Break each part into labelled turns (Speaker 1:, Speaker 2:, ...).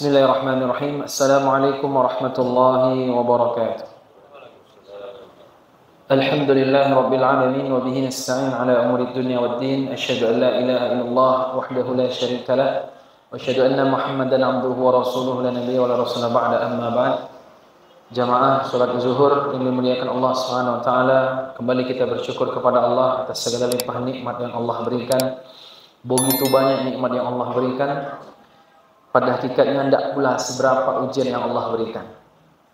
Speaker 1: Bismillahirrahmanirrahim. Assalamualaikum warahmatullahi wabarakatuh. Alhamdulillahi rabbil alamin wa bihi nasta'in ala umuri dunya waddin. Asyhadu an la ilaha illallah wahdahu la syarika lah wa asyhadu anna Muhammadan abduhu wa rasuluhu la nabiyya wa la rasula ba'da, amma ba'd. Jamaah salat zuhur yang dimuliakan Allah Subhanahu wa taala, kembali kita bersyukur kepada Allah atas segala limpahan nikmat yang Allah berikan. Begitu banyak nikmat yang Allah berikan, pada hakikatnya tidak pula seberapa ujian yang Allah berikan.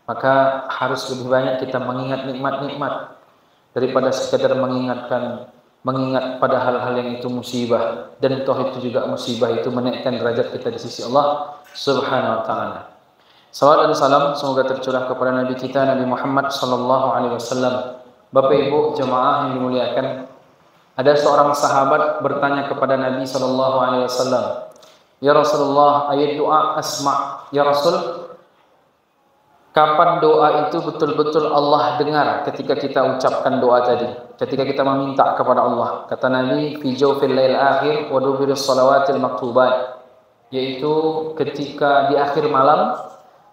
Speaker 1: Maka harus lebih banyak kita mengingat nikmat-nikmat daripada sekadar mengingat pada hal-hal yang itu musibah. Dan toh itu juga musibah itu menaikkan derajat kita di sisi Allah Subhanahu wa taala. Salawat dan salam semoga tercurah kepada Nabi kita Nabi Muhammad sallallahu alaihi wasallam. Bapak Ibu jemaah yang dimuliakan, ada seorang sahabat bertanya kepada Nabi sallallahu alaihi wasallam, "Ya Rasulullah, ayat doa asma." Ya Rasul, kapan doa itu betul-betul Allah dengar ketika kita ucapkan doa tadi, ketika kita meminta kepada Allah? Kata Nabi, "Fi jawfil lail akhir wa dubiris salawatil maktubat." Yaitu ketika di akhir malam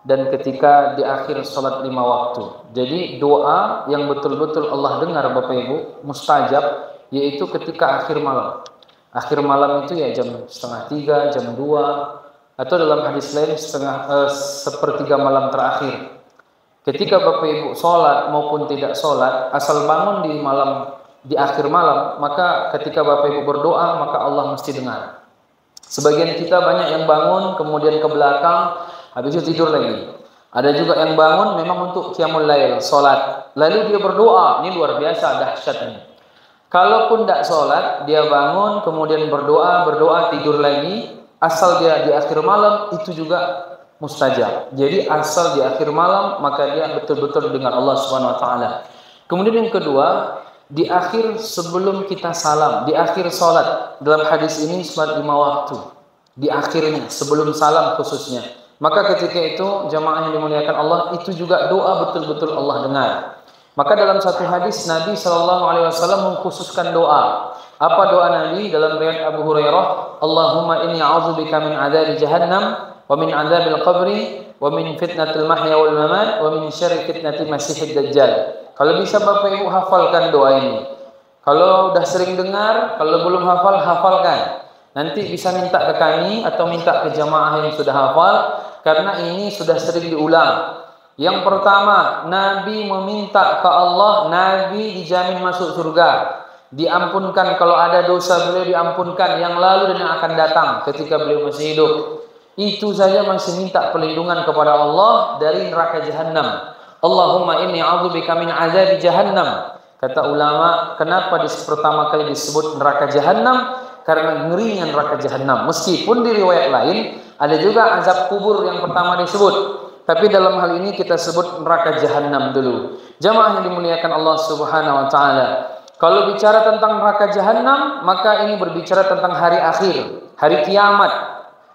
Speaker 1: dan ketika di akhir salat 5 waktu. Jadi doa yang betul-betul Allah dengar Bapak Ibu, mustajab, yaitu ketika akhir malam. Akhir malam itu ya jam 2:30, jam 2, atau dalam hadis lain sepertiga malam terakhir. Ketika Bapak Ibu sholat maupun tidak sholat, asal bangun di akhir malam, maka ketika Bapak Ibu berdoa, maka Allah mesti dengar. Sebagian kita banyak yang bangun kemudian ke belakang, habis itu tidur lagi. Ada juga yang bangun memang untuk qiyamul lail, sholat, lalu dia berdoa. Ini luar biasa dahsyatnya. Kalaupun tidak sholat, dia bangun, kemudian berdoa, tidur lagi, asal dia di akhir malam, itu juga mustajab. Jadi asal di akhir malam, maka dia betul-betul dengan Allah Subhanahu wa taala. Kemudian yang kedua, di akhir sebelum kita salam, di akhir sholat, dalam hadis ini sholat 5 waktu, di akhirnya, sebelum salam khususnya. Maka ketika itu, jamaah yang dimuliakan Allah, itu juga doa betul-betul Allah dengar. Maka dalam satu hadis Nabi SAW mengkhususkan doa. Apa doa Nabi? Dalam riwayat Abu Hurairah, "Allahumma inni a'udzubika min adzabi jahannam wa min adzabil qabri wa min fitnatil mahya wal mamat wa min syarri fitnatil masiihid dajjal." Kalau bisa Bapak Ibu hafalkan doa ini. Kalau udah sering dengar, kalau belum hafal, hafalkan. Nanti bisa minta ke kami atau minta ke jamaah yang sudah hafal, karena ini sudah sering diulang. Yang pertama, Nabi meminta ke Allah, Nabi dijamin masuk surga, diampunkan kalau ada dosa beliau diampunkan yang lalu dan yang akan datang ketika beliau masih hidup. Itu saja masih minta perlindungan kepada Allah dari neraka Jahannam. Allahumma inni a'udzubika min azabi Jahannam. Kata ulama, kenapa pertama kali disebut neraka Jahannam? Karena ngerinya neraka Jahannam. Meskipun di riwayat lain ada juga azab kubur yang pertama disebut. Tapi dalam hal ini kita sebut neraka Jahannam dulu. Jamaah yang dimuliakan Allah Subhanahu wa taala. Kalau bicara tentang neraka Jahannam, maka ini berbicara tentang hari akhir, hari kiamat.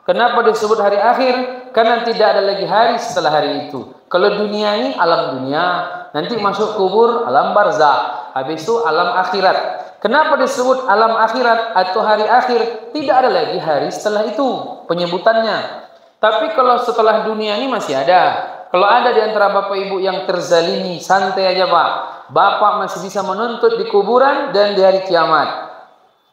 Speaker 1: Kenapa disebut hari akhir? Karena tidak ada lagi hari setelah hari itu. Kalau dunia ini alam dunia, nanti masuk kubur alam barzakh, habis itu alam akhirat. Kenapa disebut alam akhirat atau hari akhir? Tidak ada lagi hari setelah itu penyebutannya. Tapi kalau setelah dunia ini masih ada. Kalau ada di antara Bapak Ibu yang terzalimi, santai aja Pak. Bapak masih bisa menuntut di kuburan dan di hari kiamat.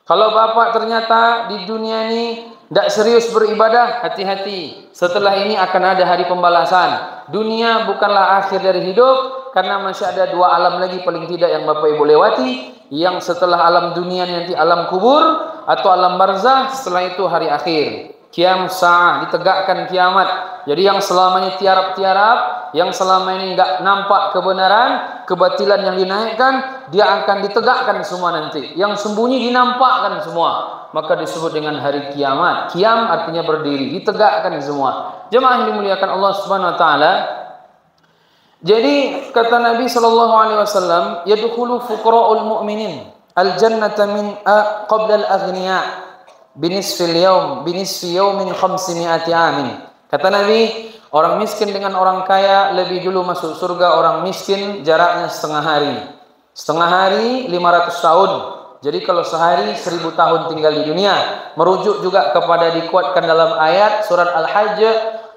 Speaker 1: Kalau Bapak ternyata di dunia ini tidak serius beribadah, hati-hati. Setelah ini akan ada hari pembalasan. Dunia bukanlah akhir dari hidup, karena masih ada 2 alam lagi paling tidak yang Bapak Ibu lewati. Yang setelah alam dunia nanti alam kubur atau alam barzakh, setelah itu hari akhir. Qiyam sa'ah, ditegakkan kiamat. Jadi yang selama ini tiarap-tiarap, yang selama ini enggak nampak kebenaran, kebatilan yang dinaikkan, dia akan ditegakkan semua nanti. Yang sembunyi dinampakkan semua. Maka disebut dengan hari kiamat. Qiyam artinya berdiri, ditegakkan semua. Jemaah yang dimuliakan Allah Subhanahu wa taala. Jadi kata Nabi sallallahu alaihi wasallam, "Yadkhulu fuqara'ul mu'minin al-jannata min qabla al-aghniya." Binisfi yaumin 500 amin. Kata Nabi, orang miskin dengan orang kaya lebih dulu masuk surga orang miskin jaraknya setengah hari. Setengah hari 500 tahun. Jadi kalau sehari 1000 tahun tinggal di dunia. Merujuk juga kepada dikuatkan dalam ayat surat Al-Hajj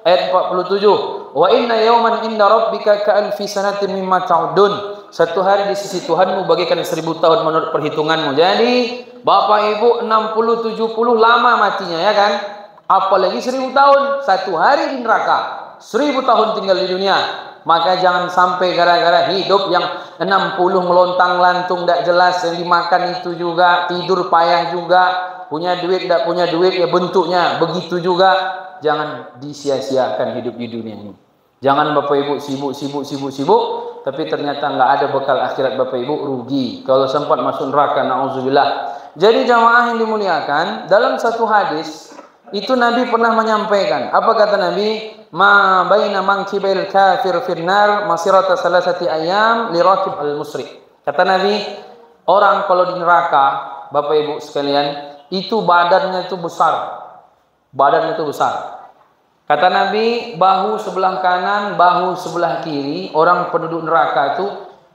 Speaker 1: Ayat 47. Wa inna yawman inda rabbika ka'alfi sanatin mimma ta'udun. Satu hari di sisi Tuhanmu bagaikan 1000 tahun menurut perhitunganmu. Jadi Bapak Ibu 60 70 lama matinya ya kan? Apalagi 1000 tahun. Satu hari di neraka, 1000 tahun tinggal di dunia. Maka jangan sampai gara-gara hidup yang 60 melontang-lantung tidak jelas, yang dimakan itu juga, tidur payah juga, punya duit tidak punya duit ya bentuknya begitu juga. Jangan disia-siakan hidup di dunia ini. Jangan Bapak Ibu sibuk, tapi ternyata nggak ada bekal akhirat Bapak Ibu, rugi. Kalau sempat masuk neraka, na'udzubillah. Jadi jamaah yang dimuliakan, dalam satu hadis itu Nabi pernah menyampaikan. Apa kata Nabi? Ma baina mankibil kafir finnar masirata salasati ayam lirakib al-musyrik. Kata Nabi, orang kalau di neraka, Bapak Ibu sekalian, itu badannya itu besar. Badannya itu besar. Kata Nabi, bahu sebelah kanan, bahu sebelah kiri, orang penduduk neraka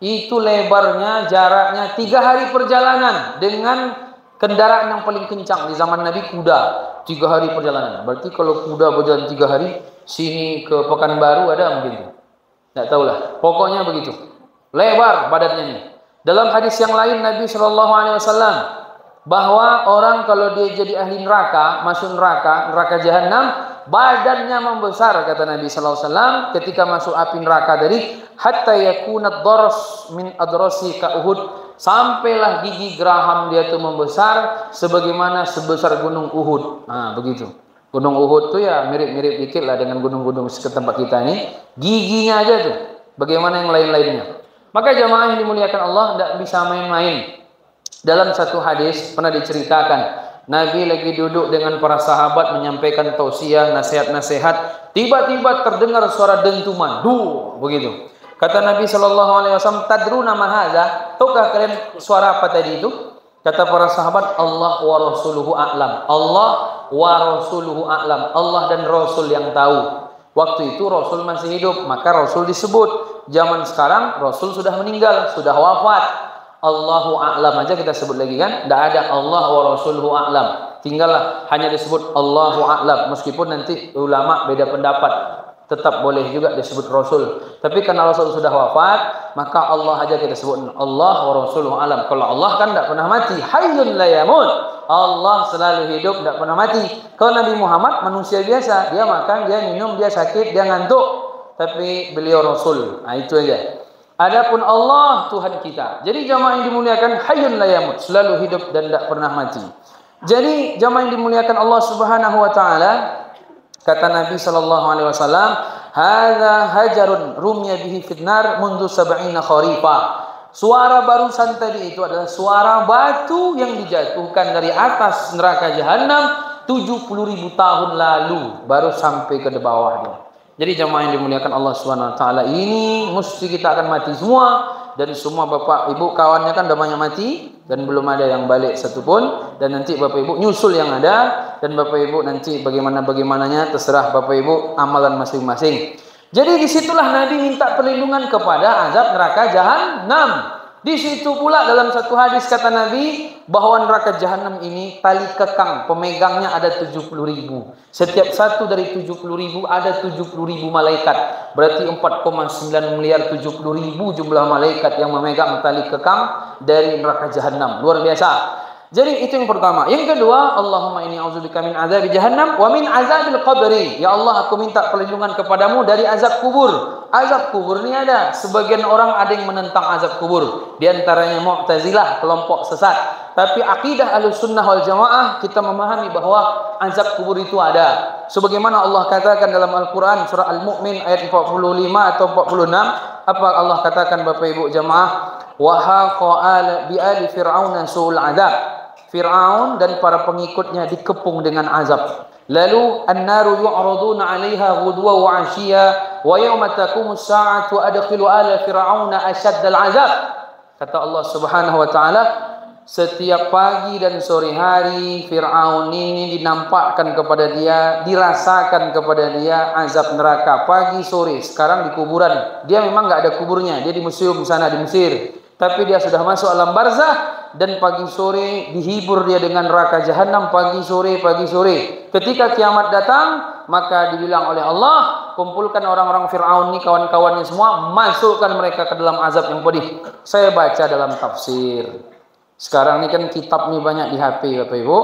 Speaker 1: itu lebarnya, jaraknya 3 hari perjalanan dengan kendaraan yang paling kencang di zaman Nabi, kuda. 3 hari perjalanan. Berarti kalau kuda berjalan 3 hari, sini ke Pekanbaru ada mungkin. Tidak tahulah. Pokoknya begitu. Lebar badannya ini. Dalam hadis yang lain Nabi SAW bahwa orang kalau dia jadi ahli neraka, masuk neraka jahanam, badannya membesar kata Nabi SAW ketika masuk api neraka dari hatta yakunat daras min adrasi ka Uhud, sampailah gigi geraham dia itu membesar sebagaimana sebesar gunung Uhud. Nah begitu. Gunung Uhud tuh ya mirip-mirip dikit lah dengan gunung-gunung ke tempat kita ini. Giginya aja tuh. Bagaimana yang lain-lainnya. Maka jamaah yang dimuliakan Allah tidak bisa main-main. Dalam satu hadis pernah diceritakan, Nabi lagi duduk dengan para sahabat menyampaikan tausiah, nasihat-nasihat, tiba-tiba terdengar suara dentuman, begitu. Kata Nabi SAW, tadruna ma hadza? Tahukah kalian suara apa tadi itu? Kata para sahabat, Allah wa rasuluhu a'lam. Allah wa rasuluhu a'lam. Allah dan Rasul yang tahu. Waktu itu Rasul masih hidup, maka Rasul disebut. Zaman sekarang Rasul sudah meninggal, sudah wafat. Allahu a'lam aja kita sebut lagi kan? Tidak ada Allah wa rasuluhu a'lam. Tinggallah hanya disebut Allahu a'lam. Meskipun nanti ulama beda pendapat, tetap boleh juga disebut Rasul. Tapi karena Rasul sudah wafat, maka Allah aja kita sebut Allah wa rasuluhu a'lam. Kalau Allah kan tidak pernah mati, hayyun la yamut. Allah selalu hidup, tidak pernah mati. Kalau Nabi Muhammad manusia biasa, dia makan, dia minum, dia sakit, dia ngantuk. Tapi beliau Rasul. Nah itu aja. Adapun Allah Tuhan kita. Jadi jamaah yang dimuliakan, hayyun la yamut, selalu hidup dan tidak pernah mati. Jadi jamaah yang dimuliakan Allah Subhanahu wa taala, kata Nabi sallallahu alaihi wasallam, hadza hajarun rumya bihi fitnar mundu 70 kharifa. Suara barusan tadi itu adalah suara batu yang dijatuhkan dari atas neraka jahanam 70.000 tahun lalu baru sampai ke bawahnya. Jadi jamaah yang dimuliakan Allah Subhanahu wa taala, ini mesti kita akan mati semua, dan semua Bapak Ibu kawannya kan udah banyak mati dan belum ada yang balik satupun, dan nanti Bapak Ibu nyusul yang ada, dan Bapak Ibu nanti bagaimananya terserah Bapak Ibu amalan masing-masing. Jadi disitulah Nabi minta perlindungan kepada azab neraka jahanam. Di situ pula dalam satu hadis kata Nabi bahwa neraka jahanam ini tali kekang, pemegangnya ada 70.000. Setiap satu dari 70.000 ada 70.000 malaikat. Berarti 4,9 miliar 70.000 jumlah malaikat yang memegang tali kekang dari neraka jahanam. Luar biasa. Jadi itu yang pertama. Yang kedua, Allahumma inni a'udzubika min azabi jahannam wa min azabil qabri. Ya Allah, aku minta perlindungan kepadamu dari azab kubur. Azab kubur ini ada. Sebagian orang ada yang menentang azab kubur. Di antaranya Mu'tazilah, kelompok sesat. Tapi akidah Ahlussunnah wal Jamaah, kita memahami bahwa azab kubur itu ada. Sebagaimana Allah katakan dalam Al-Quran surah Al-Mu'min ayat 45 atau 46. Apa Allah katakan Bapak Ibu Jamaah? Wa haqa bi ali fir'auna su'ul azab. Fir'aun dan para pengikutnya dikepung dengan azab. Lalu an-naru yu'raduna 'alaiha ghudwa wa 'ashiyya wa yawma taqumus sa'atu adkhilu ala fir'auna ashaddal 'azab. Kata Allah Subhanahu wa taala, setiap pagi dan sore hari Fir'aun ini dinampakkan kepada dia, dirasakan kepada dia azab neraka pagi sore. Sekarang di kuburan, dia memang enggak ada kuburnya, dia di museum sana di Mesir. Tapi dia sudah masuk alam barzah, dan pagi sore dihibur dia dengan neraka jahanam pagi sore. Ketika kiamat datang, maka dibilang oleh Allah, kumpulkan orang-orang Fir'aun ini, kawan-kawannya semua, masukkan mereka ke dalam azab yang pedih. Saya baca dalam tafsir. Sekarang ini kan kitab nih banyak di HP, Bapak Ibu.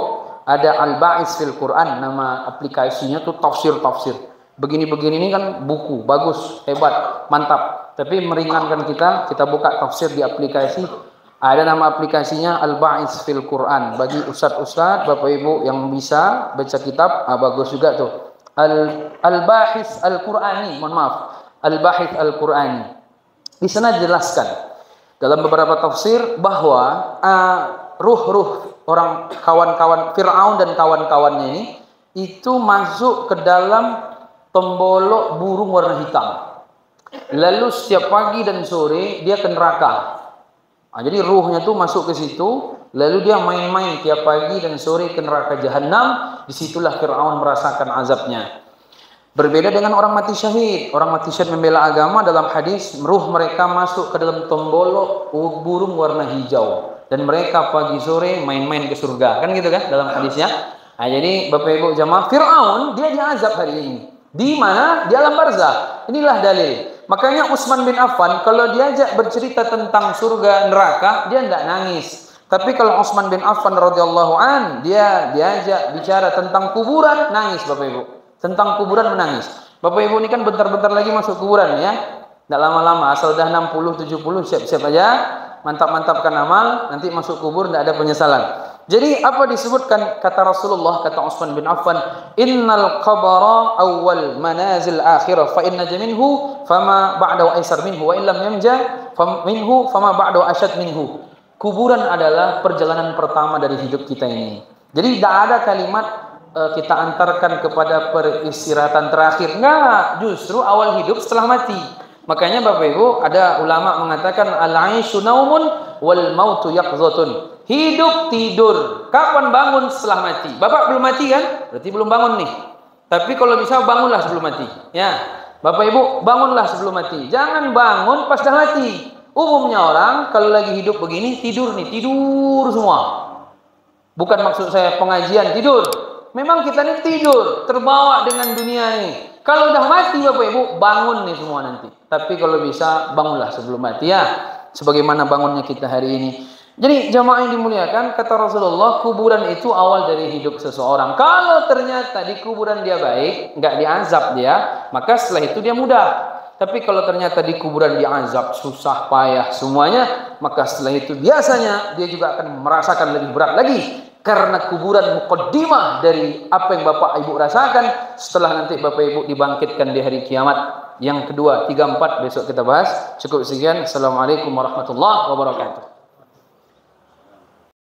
Speaker 1: Ada Al-Ba'is fil Quran, nama aplikasinya tuh tafsir-tafsir. Begini-begini ini kan buku, bagus, hebat, mantap. Tapi meringankan kita buka tafsir di aplikasi. Ada nama aplikasinya Al-Ba'is fil Quran. Bagi ustadz-ustadz, Bapak Ibu yang bisa baca kitab, bagus juga tuh. Al-Bahis Al-Qurani, mohon maaf. Al-Bahis Al-Qurani. Di sana dijelaskan dalam beberapa tafsir bahwa ruh-ruh orang kawan-kawan Fir'aun dan kawan-kawannya ini itu masuk ke dalam tembolok burung warna hitam. Lalu setiap pagi dan sore dia ke neraka. Jadi ruhnya tuh masuk ke situ, lalu dia main-main tiap pagi dan sore ke neraka jahanam. Disitulah Fir'aun merasakan azabnya. Berbeda dengan orang mati syahid. Orang mati syahid membela agama, dalam hadis ruh mereka masuk ke dalam tembolok burung warna hijau. Dan mereka pagi sore main-main ke surga. Kan gitu kan dalam hadisnya. Jadi Bapak Ibu jamaah, Fir'aun dia diazab hari ini. Di mana? Di alam barzah. Inilah dalil. Makanya Utsman bin Affan kalau diajak bercerita tentang surga neraka, dia tidak nangis. Tapi kalau Utsman bin Affan radhiyallahu an, dia diajak bicara tentang kuburan, nangis Bapak Ibu. Tentang kuburan menangis. Bapak Ibu ini kan bentar-bentar lagi masuk kuburan ya. Tidak lama-lama, asal dah 60 70 siap-siap aja. Mantap-mantapkan amal, nanti masuk kubur tidak ada penyesalan. Jadi apa disebutkan kata Rasulullah, kata Utsman bin Affan, innal qabara awwal manazil akhirah fa inna minhu fama ba'dahu aisar minhu wa illam yamja minhu fama ba'dahu asyad minhu. Kuburan adalah perjalanan pertama dari hidup kita ini. Jadi tidak ada kalimat kita antarkan kepada peristirahatan terakhir. Enggak, justru awal hidup setelah mati. Makanya Bapak Ibu, ada ulama mengatakan al-aisyu naumun wal mautu yaqzatun. Hidup tidur. Kapan bangun? Setelah mati. Bapak belum mati kan? Berarti belum bangun nih. Tapi kalau bisa bangunlah sebelum mati. Ya. Bapak Ibu, bangunlah sebelum mati. Jangan bangun pas dah mati. Umumnya orang kalau lagi hidup begini tidur nih, tidur semua. Bukan maksud saya pengajian tidur. Memang kita nih tidur, terbawa dengan dunia ini. Kalau udah mati Bapak Ibu, bangun nih semua nanti. Tapi kalau bisa bangunlah sebelum mati ya. Sebagaimana bangunnya kita hari ini. Jadi jamaah yang dimuliakan, kata Rasulullah, kuburan itu awal dari hidup seseorang. Kalau ternyata di kuburan dia baik, nggak diazab dia, maka setelah itu dia mudah. Tapi kalau ternyata di kuburan diazab, susah, payah semuanya, maka setelah itu biasanya dia juga akan merasakan lebih berat lagi. Karena kuburan muqaddimah dari apa yang Bapak Ibu rasakan setelah nanti Bapak Ibu dibangkitkan di hari kiamat. Yang kedua, 3, 4 besok kita bahas. Cukup sekian. Assalamualaikum warahmatullahi wabarakatuh.